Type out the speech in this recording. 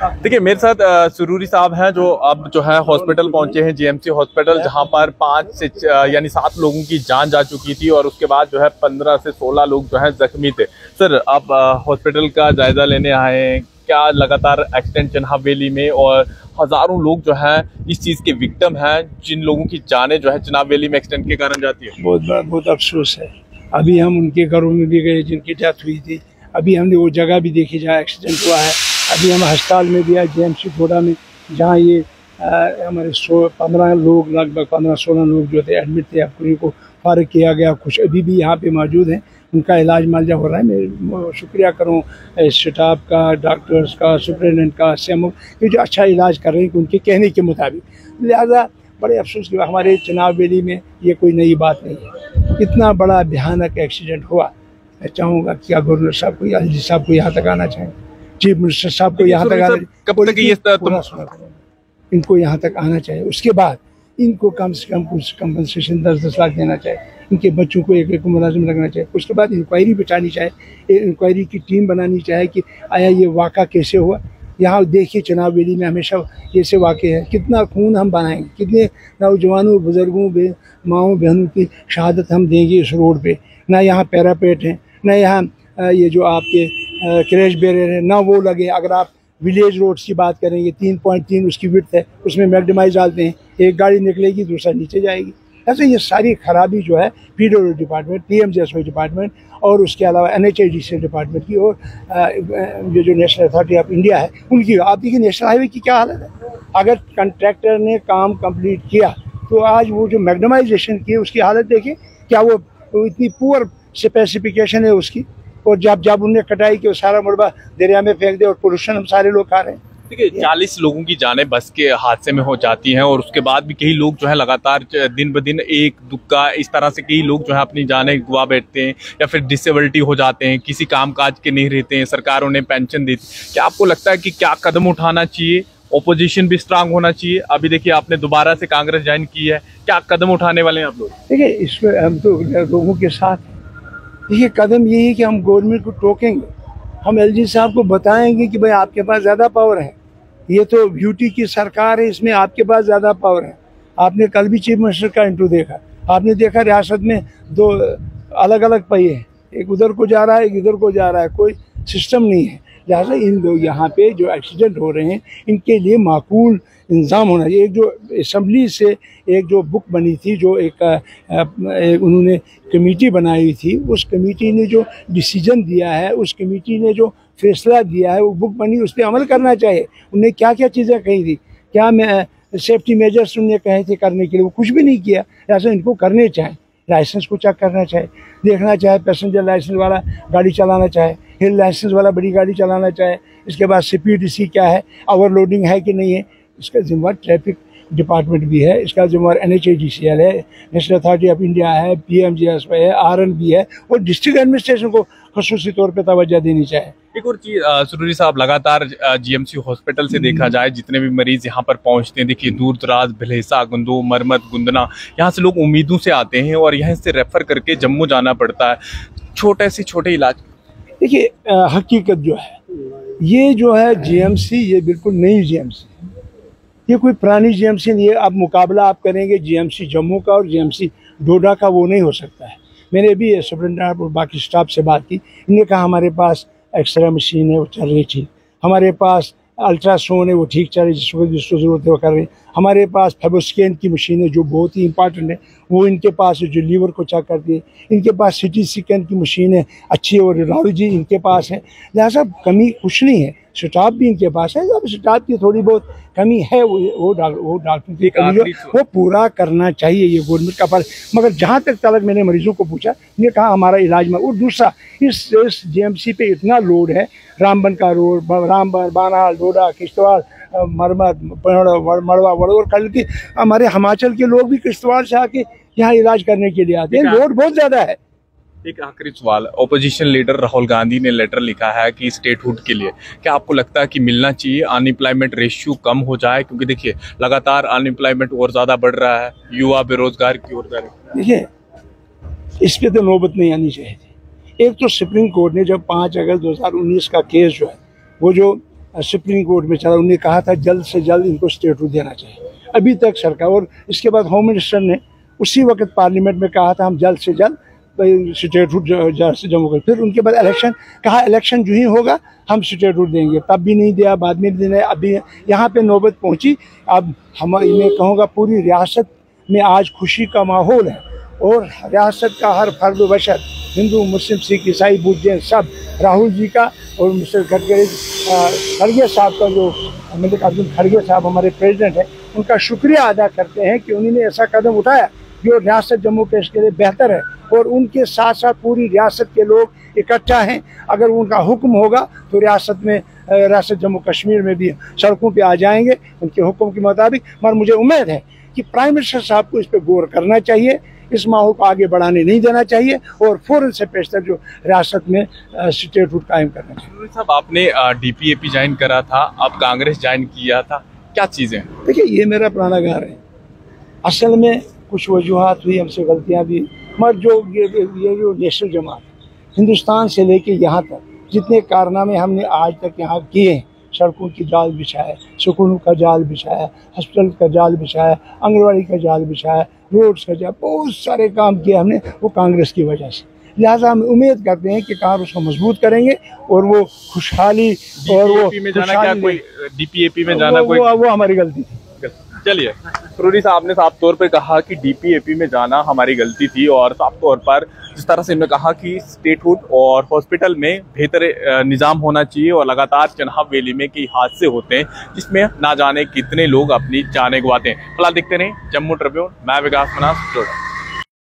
देखिए मेरे साथ सुरूरी साहब हैं जो अब जो है हॉस्पिटल पहुंचे हैं, जीएमसी हॉस्पिटल, जहां पर 5 से यानी 7 लोगों की जान जा चुकी थी और उसके बाद जो है 15 से 16 लोग जो है जख्मी थे। सर आप हॉस्पिटल का जायजा लेने आए हैं, क्या लगातार एक्सीडेंट चिनाब वैली में और हजारों लोग जो है इस चीज के विक्टिम हैं, जिन लोगों की जानें जो है चिनाब वैली में एक्सीडेंट के कारण जाती है? बहुत अफसोस है। अभी हम उनके घरों में भी गए जिनकी डेथ हुई थी, अभी हमने वो जगह भी देखी जहाँ एक्सीडेंट हुआ है। अभी हम अस्पताल में भी आए जीएमसी घोड़ा में, जहाँ ये हमारे 15 लोग, लगभग 15-16 लोग जो थे एडमिट थे, अब उनको फारिग किया गया। कुछ अभी भी यहाँ पे मौजूद हैं, उनका इलाज मालजा हो रहा है। मैं शुक्रिया करूँ स्टाफ का, डॉक्टर्स का, सुपरिटेंडेंट का, सीएमओ ये जो अच्छा इलाज कर रहे हैं उनके कहने के मुताबिक। लिहाजा बड़े अफसोस की हमारे चिनाब वैली में ये कोई नई बात नहीं है। इतना बड़ा भयानक एक्सीडेंट हुआ। मैं चाहूँगा क्या गवर्नर साहब को, एलजी साहब को यहाँ तक आना चाहिए, चीफ मिनिस्टर साहब को यहाँ तक आना, कब तक ये इनको यहाँ तक आना चाहिए। उसके बाद इनको कम से कम कुछ कंपनसेशन 10-10 लाख देना चाहिए। इनके बच्चों को एक मुलाजिम लगना चाहिए। उसके बाद इंक्वायरी बिठानी चाहिए, इंक्वायरी की टीम बनानी चाहिए कि आया ये वाक़ा कैसे हुआ। यहाँ देखिए चिनाब वैली में हमेशा ऐसे वाक़े हैं, कितना खून हम बनाएंगे, कितने नौजवानों, बुजुर्गों, माओं बहनों की शहादत हम देंगे इस रोड पे। ना यहाँ पैरापेट है, ना यहाँ ये जो आपके क्रैश बैरियर है, ना वो लगे। अगर आप विलेज रोड्स की बात करेंगे 3.3 उसकी विड्थ है, उसमें मैग्डमाइज डालते हैं, एक गाड़ी निकलेगी दूसरा नीचे जाएगी। ऐसे ये सारी खराबी जो है पीडब्ल्यूडी डिपार्टमेंट, पीएमजीएसवाई डिपार्टमेंट और उसके अलावा एनएचआईडीसी डिपार्टमेंट की और ये जो नेशनल अथॉरिटी ऑफ इंडिया है उनकी। आप देखिए नेशनल हाईवे की क्या हालत है। अगर कंट्रैक्टर ने काम कंप्लीट किया तो आज वो जो मैग्डमाइजेशन की उसकी हालत देखिए, क्या वो इतनी पुअर स्पेसिफिकेशन है उसकी। और जब उन्हें कटाई की सारा मलबा दरिया में फेंक दे और पोल्यूशन हम सारे लोग खा रहे हैं। देखिए 40 लोगों की जानें बस के हादसे में हो जाती हैं और उसके बाद भी कई लोग जो है लगातार दिन ब दिन एक दुक्का इस तरह से कई लोग जो है अपनी जानें गवा बैठते हैं या फिर डिसेबिलिटी हो जाते हैं, किसी काम काज के नहीं रहते हैं, सरकार उन्हें पेंशन देती। क्या आपको लगता है कि क्या कदम उठाना चाहिए? ओपोजिशन भी स्ट्रांग होना चाहिए। अभी देखिए आपने दोबारा से कांग्रेस ज्वाइन की है, क्या कदम उठाने वाले हैं आप लोग? देखिए इसमें हम तो लोगों के साथ ये कदम यही है कि हम गवर्नमेंट को टोकेंगे, हम एलजी साहब को बताएंगे कि भाई आपके पास ज़्यादा पावर है, ये तो ब्यूटी की सरकार है, इसमें आपके पास ज़्यादा पावर है। आपने कल भी चीफ मिनिस्टर का इंटरव्यू देखा, आपने देखा रियासत में 2 अलग अलग पहिए हैं, एक उधर को जा रहा है, एक इधर को जा रहा है, कोई सिस्टम नहीं है। लिहाजा इन लोग यहाँ पे जो एक्सीडेंट हो रहे हैं इनके लिए माकूल इंतजाम होना चाहिए। एक जो असम्बली से एक जो बुक बनी थी, जो एक उन्होंने कमेटी बनाई थी, उस कमेटी ने जो डिसीजन दिया है, उस कमेटी ने जो फैसला दिया है, वो बुक बनी, उस पर अमल करना चाहिए। उन्हें क्या क्या चीज़ें कही थी, क्या सेफ्टी मेजर्स उन्हें कहे थे करने के लिए, वो कुछ भी नहीं किया। ऐसा इनको करने चाहिए। लाइसेंस को चेक करना चाहिए, देखना चाहे पैसेंजर लाइसेंस वाला गाड़ी चलाना चाहे, हिल लाइसेंस वाला बड़ी गाड़ी चलाना चाहे, इसके बाद CPDC क्या है, ओवरलोडिंग है कि नहीं है, इसका जिम्मेदार ट्रैफिक डिपार्टमेंट भी है, इसका जिम्मेदार NHADCL है, नेशनल अथॉरिटी ऑफ इंडिया है, PMGSY है, RNB है, और डिस्ट्रिक्ट एडमिनिस्ट्रेशन को खसूसी तौर पे तवज्जो देनी चाहिए। एक और चीज सुरूरी साहब, लगातार जीएमसी हॉस्पिटल से देखा जाए जितने भी मरीज यहाँ पर पहुँचते हैं, देखिए दूर दराज, भलेसा, गंदो, मरमत, गुंदना, यहाँ से लोग उम्मीदों से आते हैं और यहाँ से रेफर करके जम्मू जाना पड़ता है छोटे से छोटे इलाज। देखिए हकीकत जो है, ये जो है GMC ये बिल्कुल नई GMC है, ये कोई पुरानी GMC नहीं है। अब मुकाबला आप करेंगे GMC जम्मू का और GMC डोडा का, वो नहीं हो सकता है। मैंने भी सुपरिटेंडेंट और बाकी स्टाफ से बात की, इन्होंने कहा हमारे पास एक्सरे मशीन है, वो चल रही ठीक, हमारे पास अल्ट्रासाउंड है, वो ठीक चल रही, जिसको ज़रूरत है वो कर रहे हैं, हमारे पास फेबोस्कैन की मशीन है जो बहुत ही इंपॉर्टेंट है, वो इनके पास है, जो लीवर को चेक करती है, इनके पास CT स्कैन की मशीन है अच्छी, और रेडियोलॉजी इनके पास है। लिहाजा कमी कुछ नहीं है, स्टाफ भी इनके पास है। अब स्टाफ की थोड़ी बहुत कमी है, वो डॉक्टर की कमी वो पूरा करना चाहिए, ये गवर्नमेंट का फर्ज। मगर जहाँ तक मैंने मरीजों को पूछा, ये कहा हमारा इलाज में। और दूसरा, इस GMC पे इतना लोड है, रामबन का रोड, रामबन, बानाल, डोडा, किश्तवाड़, मरमत, मड़वा, वड़ोर, कल की हमारे हिमाचल के लोग भी किश्तवाड़ से आके यहाँ इलाज करने के लिए आते हैं। लोड बहुत ज़्यादा है। एक आखिरी सवाल, ओपोजिशन लीडर राहुल गांधी ने लेटर लिखा है कि स्टेटहुड के लिए क्या आपको लगता है कि मिलना चाहिए, अनएम्प्लॉयमेंट रेशियो कम हो जाए? क्योंकि देखिए लगातार अनएम्प्लॉयमेंट और ज़्यादा बढ़ रहा है, युवा बेरोजगार की ओर जा रहे हैं। देखिए इस पर तो नौबत नहीं आनी चाहिए थी। एक तो सुप्रीम कोर्ट ने जब 5 अगस्त 2019 का केस जो है, वो जो सुप्रीम कोर्ट में चला, उन्होंने कहा था जल्द से जल्द इनको स्टेटहुड देना चाहिए। अभी तक सरकार, और इसके बाद होम मिनिस्टर ने उसी वक्त पार्लियामेंट में कहा था हम जल्द से जल्द स्टेटहुड जम्मू कश्मीर। फिर उनके बाद इलेक्शन, कहा इलेक्शन जो ही होगा हम स्टेटहुड देंगे, तब भी नहीं दिया, बाद में भी नहीं। अभी यहाँ पे नौबत पहुँची। अब मैं कहूँगा पूरी रियासत में आज खुशी का माहौल है और रियासत का हर फर्द बशर, हिंदू मुस्लिम सिख ईसाई बुद्ध जैन सब, राहुल जी का और मिस्टर खड़गे साहब का, जो मल्लिकार्जुन खड़गे साहब हमारे प्रेसिडेंट हैं, उनका शुक्रिया अदा करते हैं कि उन्होंने ऐसा कदम उठाया जो रियासत जम्मू कश्मीर के लिए बेहतर है। और उनके साथ साथ पूरी रियासत के लोग इकट्ठा हैं। अगर उनका हुक्म होगा तो रियासत जम्मू कश्मीर में भी सड़कों पे आ जाएंगे उनके हुक्म के मुताबिक। मगर मुझे उम्मीद है कि प्राइम मिनिस्टर साहब को इस पर गौर करना चाहिए, इस माहौल को आगे बढ़ाने नहीं देना चाहिए और फौरन से पेशतर जो रियासत में स्टेटहुड कायम करना चाहिए। साहब, आपने DPAP ज्वाइन करा था, अब कांग्रेस ज्वाइन किया था, क्या चीज़ें? देखिए, ये मेरा पुराना घर है। असल में कुछ वजूहात हुई, हमसे गलतियाँ भी, मगर जो ये जो नेशनल जमात हिंदुस्तान से लेके यहाँ तक जितने कारनामे हमने आज तक यहाँ किए हैं, सड़कों की जाल बिछाया, स्कूलों का जाल बिछाया, हॉस्पिटल का जाल बिछाया, आंगनबाड़ी का जाल बिछाया, रोड्स का जाल, बहुत सारे काम किए हमने, वो कांग्रेस की वजह से। लिहाजा हम उम्मीद करते हैं कि कांग्रेस को मजबूत करेंगे और वो खुशहाली और वो DPAP में जाना वो हमारी गलती थी। चलिए, सुरूरी साहब ने साफ तौर पे कहा कि DPAP में जाना हमारी गलती थी और साफ तौर पर जिस तरह से इन्होंने कहा कि स्टेटहुड और हॉस्पिटल में बेहतर निज़ाम होना चाहिए और लगातार चनाब वैली में कई हादसे होते हैं जिसमें ना जाने कितने लोग अपनी जानें गंवाते हैं। फिलहाल देखते रहे जम्मू ट्रिब्यून, मैं विकास मनास।